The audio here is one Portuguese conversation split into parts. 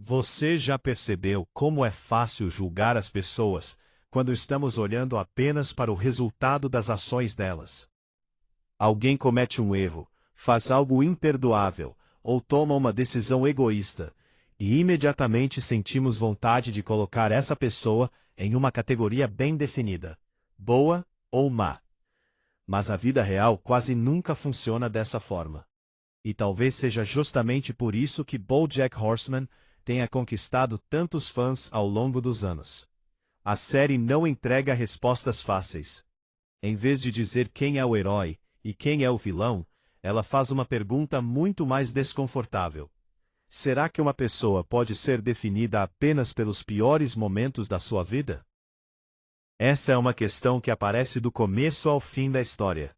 Você já percebeu como é fácil julgar as pessoas quando estamos olhando apenas para o resultado das ações delas? Alguém comete um erro, faz algo imperdoável ou toma uma decisão egoísta, e imediatamente sentimos vontade de colocar essa pessoa em uma categoria bem definida, boa ou má. Mas a vida real quase nunca funciona dessa forma. E talvez seja justamente por isso que BoJack Horseman tenha conquistado tantos fãs ao longo dos anos. A série não entrega respostas fáceis. Em vez de dizer quem é o herói e quem é o vilão, ela faz uma pergunta muito mais desconfortável. Será que uma pessoa pode ser definida apenas pelos piores momentos da sua vida? Essa é uma questão que aparece do começo ao fim da história.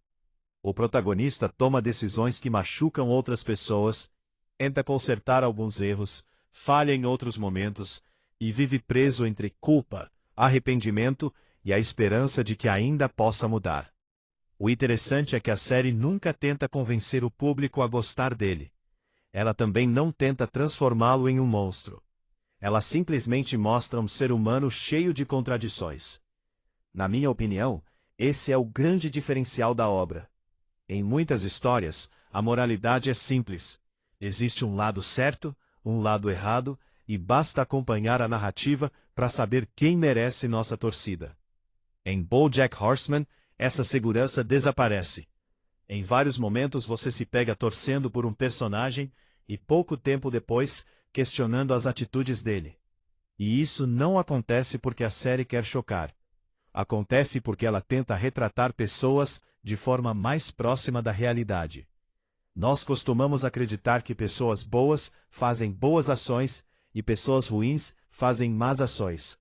O protagonista toma decisões que machucam outras pessoas, tenta consertar alguns erros, falha em outros momentos, e vive preso entre culpa, arrependimento e a esperança de que ainda possa mudar. O interessante é que a série nunca tenta convencer o público a gostar dele. Ela também não tenta transformá-lo em um monstro. Ela simplesmente mostra um ser humano cheio de contradições. Na minha opinião, esse é o grande diferencial da obra. Em muitas histórias, a moralidade é simples. Existe um lado certo, um lado errado, e basta acompanhar a narrativa para saber quem merece nossa torcida. Em BoJack Horseman, essa segurança desaparece. Em vários momentos você se pega torcendo por um personagem e pouco tempo depois questionando as atitudes dele. E isso não acontece porque a série quer chocar. Acontece porque ela tenta retratar pessoas de forma mais próxima da realidade. Nós costumamos acreditar que pessoas boas fazem boas ações e pessoas ruins fazem más ações.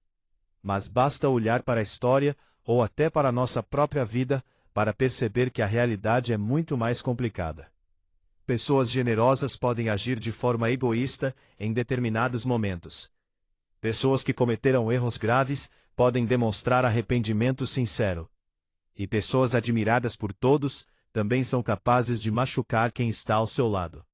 Mas basta olhar para a história ou até para a nossa própria vida para perceber que a realidade é muito mais complicada. Pessoas generosas podem agir de forma egoísta em determinados momentos. Pessoas que cometeram erros graves podem demonstrar arrependimento sincero. E pessoas admiradas por todos também são capazes de machucar quem está ao seu lado.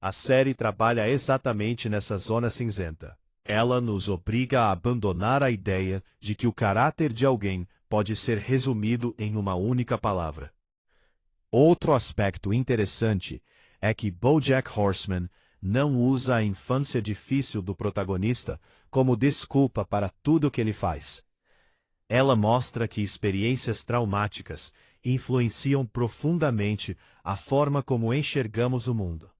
A série trabalha exatamente nessa zona cinzenta. Ela nos obriga a abandonar a ideia de que o caráter de alguém pode ser resumido em uma única palavra. Outro aspecto interessante é que BoJack Horseman não usa a infância difícil do protagonista como desculpa para tudo o que ele faz. Ela mostra que experiências traumáticas influenciam profundamente a forma como enxergamos o mundo.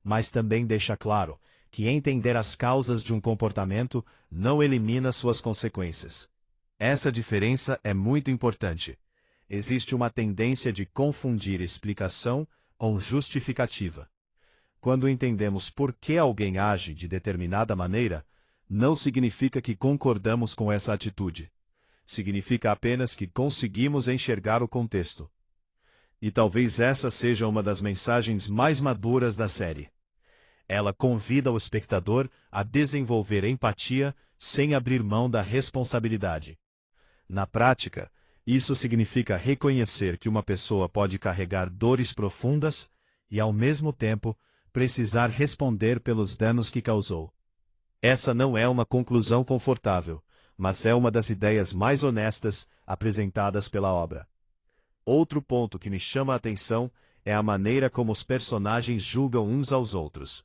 Mas também deixa claro que entender as causas de um comportamento não elimina suas consequências. Essa diferença é muito importante. Existe uma tendência de confundir explicação com justificativa. Quando entendemos por que alguém age de determinada maneira, não significa que concordamos com essa atitude. Significa apenas que conseguimos enxergar o contexto. E talvez essa seja uma das mensagens mais maduras da série. Ela convida o espectador a desenvolver empatia sem abrir mão da responsabilidade. Na prática, isso significa reconhecer que uma pessoa pode carregar dores profundas e, ao mesmo tempo, precisar responder pelos danos que causou. Essa não é uma conclusão confortável, mas é uma das ideias mais honestas apresentadas pela obra. Outro ponto que me chama a atenção é a maneira como os personagens julgam uns aos outros.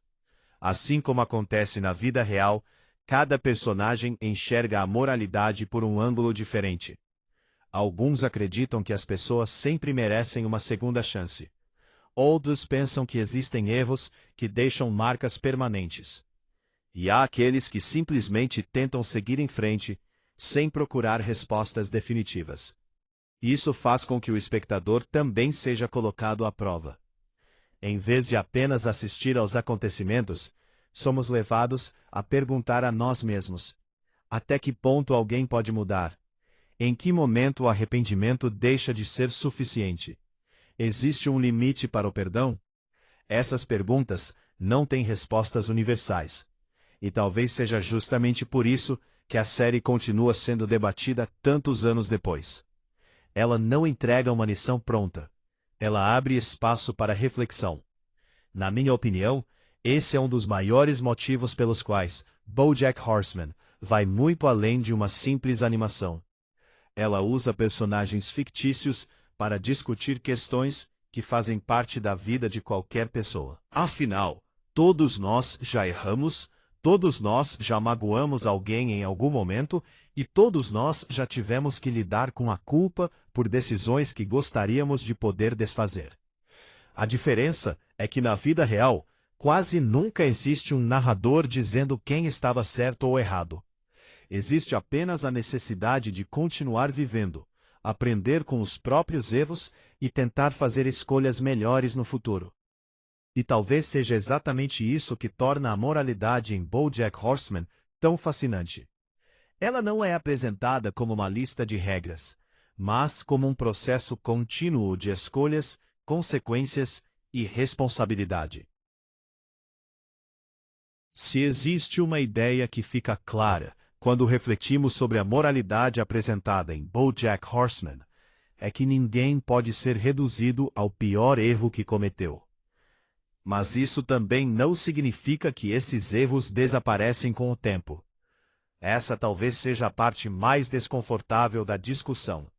Assim como acontece na vida real, cada personagem enxerga a moralidade por um ângulo diferente. Alguns acreditam que as pessoas sempre merecem uma segunda chance. Outros pensam que existem erros que deixam marcas permanentes. E há aqueles que simplesmente tentam seguir em frente, sem procurar respostas definitivas. Isso faz com que o espectador também seja colocado à prova. Em vez de apenas assistir aos acontecimentos, somos levados a perguntar a nós mesmos: até que ponto alguém pode mudar? Em que momento o arrependimento deixa de ser suficiente? Existe um limite para o perdão? Essas perguntas não têm respostas universais. E talvez seja justamente por isso que a série continua sendo debatida tantos anos depois. Ela não entrega uma lição pronta. Ela abre espaço para reflexão. Na minha opinião, Esse é um dos maiores motivos pelos quais BoJack Horseman vai muito além de uma simples animação. Ela usa personagens fictícios para discutir questões que fazem parte da vida de qualquer pessoa. Afinal, todos nós já erramos, todos nós já magoamos alguém em algum momento e todos nós já tivemos que lidar com a culpa por decisões que gostaríamos de poder desfazer. A diferença é que na vida real, quase nunca existe um narrador dizendo quem estava certo ou errado. Existe apenas a necessidade de continuar vivendo, aprender com os próprios erros e tentar fazer escolhas melhores no futuro. E talvez seja exatamente isso que torna a moralidade em BoJack Horseman tão fascinante. Ela não é apresentada como uma lista de regras, mas como um processo contínuo de escolhas, consequências e responsabilidade. Se existe uma ideia que fica clara quando refletimos sobre a moralidade apresentada em BoJack Horseman, é que ninguém pode ser reduzido ao pior erro que cometeu. Mas isso também não significa que esses erros desaparecem com o tempo. Essa talvez seja a parte mais desconfortável da discussão.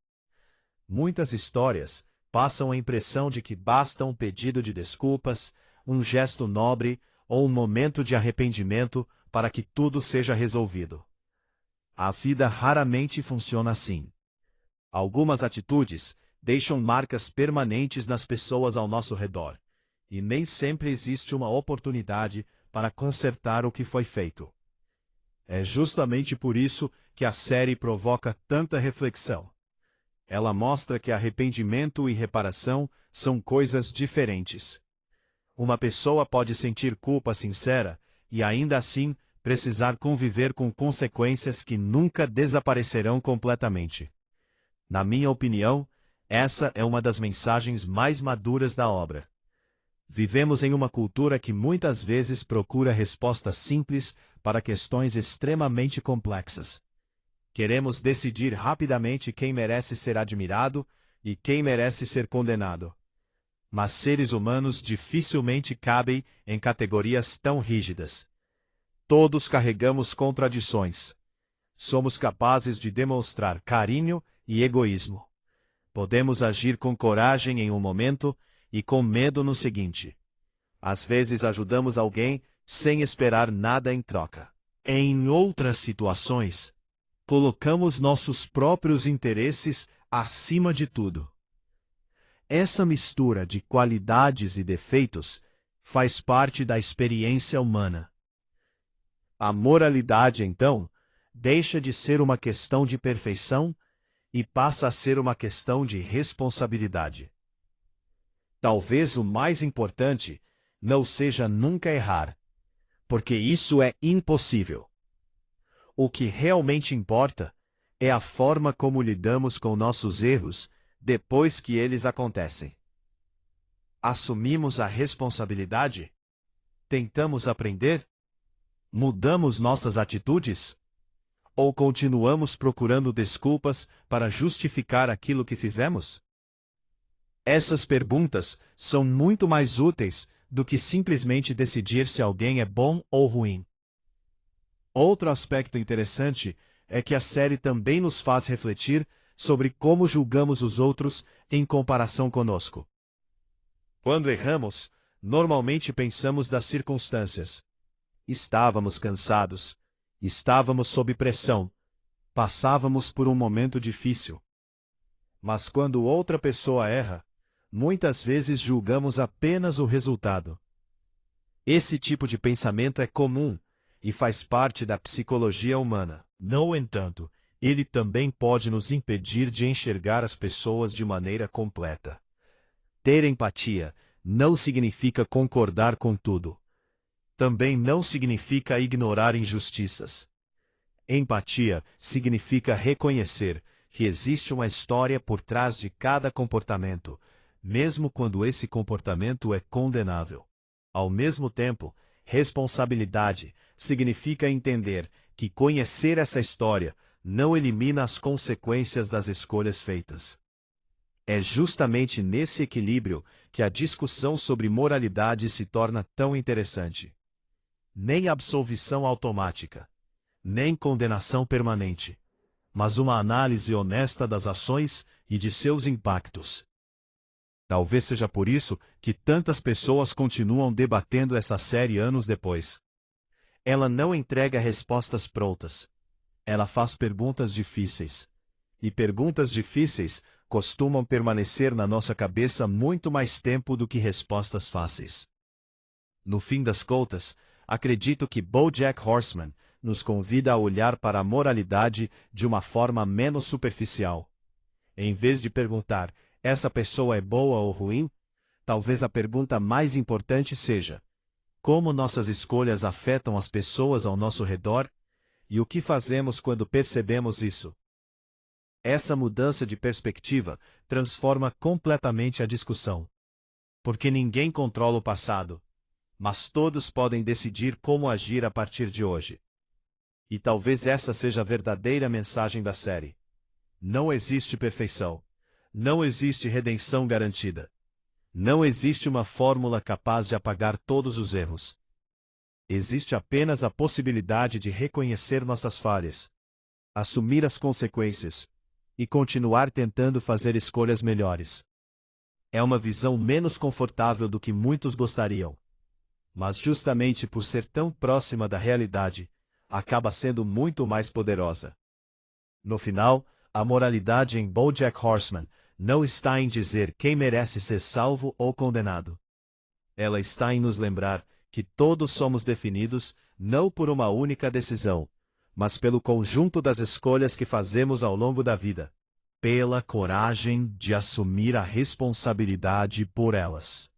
Muitas histórias passam a impressão de que basta um pedido de desculpas, um gesto nobre ou um momento de arrependimento para que tudo seja resolvido. A vida raramente funciona assim. Algumas atitudes deixam marcas permanentes nas pessoas ao nosso redor, e nem sempre existe uma oportunidade para consertar o que foi feito. É justamente por isso que a série provoca tanta reflexão. Ela mostra que arrependimento e reparação são coisas diferentes. Uma pessoa pode sentir culpa sincera e ainda assim precisar conviver com consequências que nunca desaparecerão completamente. Na minha opinião, essa é uma das mensagens mais maduras da obra. Vivemos em uma cultura que muitas vezes procura respostas simples para questões extremamente complexas. Queremos decidir rapidamente quem merece ser admirado e quem merece ser condenado. Mas seres humanos dificilmente cabem em categorias tão rígidas. Todos carregamos contradições. Somos capazes de demonstrar carinho e egoísmo. Podemos agir com coragem em um momento e com medo no seguinte. Às vezes ajudamos alguém sem esperar nada em troca. Em outras situações, colocamos nossos próprios interesses acima de tudo. Essa mistura de qualidades e defeitos faz parte da experiência humana. A moralidade, então, deixa de ser uma questão de perfeição e passa a ser uma questão de responsabilidade. Talvez o mais importante não seja nunca errar, porque isso é impossível. O que realmente importa é a forma como lidamos com nossos erros depois que eles acontecem. Assumimos a responsabilidade? Tentamos aprender? Mudamos nossas atitudes? Ou continuamos procurando desculpas para justificar aquilo que fizemos? Essas perguntas são muito mais úteis do que simplesmente decidir se alguém é bom ou ruim. Outro aspecto interessante é que a série também nos faz refletir sobre como julgamos os outros em comparação conosco. Quando erramos, normalmente pensamos das circunstâncias. Estávamos cansados, estávamos sob pressão, passávamos por um momento difícil. Mas quando outra pessoa erra, muitas vezes julgamos apenas o resultado. Esse tipo de pensamento é comum e faz parte da psicologia humana. No entanto, ele também pode nos impedir de enxergar as pessoas de maneira completa. Ter empatia não significa concordar com tudo. Também não significa ignorar injustiças. Empatia significa reconhecer que existe uma história por trás de cada comportamento, mesmo quando esse comportamento é condenável. Ao mesmo tempo, responsabilidade significa entender que conhecer essa história não elimina as consequências das escolhas feitas. É justamente nesse equilíbrio que a discussão sobre moralidade se torna tão interessante. Nem absolvição automática, nem condenação permanente, mas uma análise honesta das ações e de seus impactos. Talvez seja por isso que tantas pessoas continuam debatendo essa série anos depois. Ela não entrega respostas prontas. Ela faz perguntas difíceis. E perguntas difíceis costumam permanecer na nossa cabeça muito mais tempo do que respostas fáceis. No fim das contas, acredito que BoJack Horseman nos convida a olhar para a moralidade de uma forma menos superficial. Em vez de perguntar, essa pessoa é boa ou ruim? Talvez a pergunta mais importante seja: como nossas escolhas afetam as pessoas ao nosso redor? E o que fazemos quando percebemos isso? Essa mudança de perspectiva transforma completamente a discussão. Porque ninguém controla o passado, mas todos podem decidir como agir a partir de hoje. E talvez essa seja a verdadeira mensagem da série. Não existe perfeição. Não existe redenção garantida. Não existe uma fórmula capaz de apagar todos os erros. Existe apenas a possibilidade de reconhecer nossas falhas, assumir as consequências e continuar tentando fazer escolhas melhores. É uma visão menos confortável do que muitos gostariam, mas justamente por ser tão próxima da realidade, acaba sendo muito mais poderosa. No final, a moralidade em BoJack Horseman não está em dizer quem merece ser salvo ou condenado. Ela está em nos lembrar que todos somos definidos não por uma única decisão, mas pelo conjunto das escolhas que fazemos ao longo da vida, pela coragem de assumir a responsabilidade por elas.